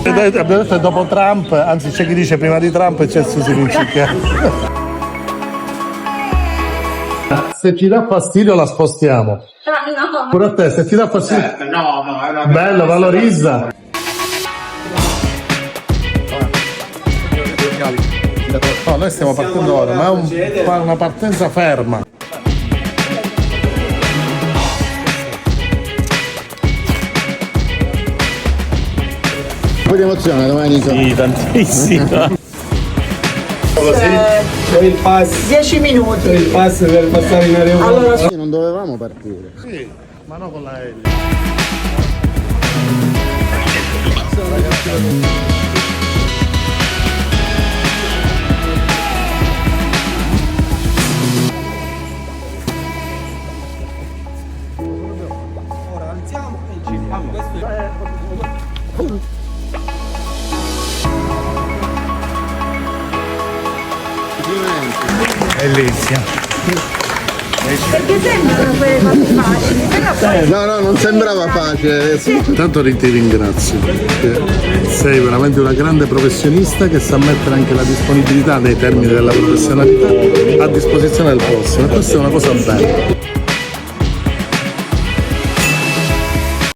Abbiamo detto dopo Trump, anzi c'è chi dice prima di Trump e c'è Susi Lucicchia. Se ti dà fastidio la spostiamo. No. Pure a te, se ti dà fastidio. No, è una Bello, valorizza. No, noi stiamo partendo ora, ma è una partenza ferma. Un po' di emozione domenica. Sì, tantissima. C'è il pass. 10 minuti. C'è il pass per passare in aeroporto. Allora, Sì, non dovevamo partire. Sì, ma no con l'aereo. Bellissima. perché sembrano quelle cose facili, però poi No, non sembrava facile. Intanto ti ringrazio, perché sei veramente una grande professionista che sa mettere anche la disponibilità nei termini della professionalità a disposizione del prossimo, e questa è una cosa bella.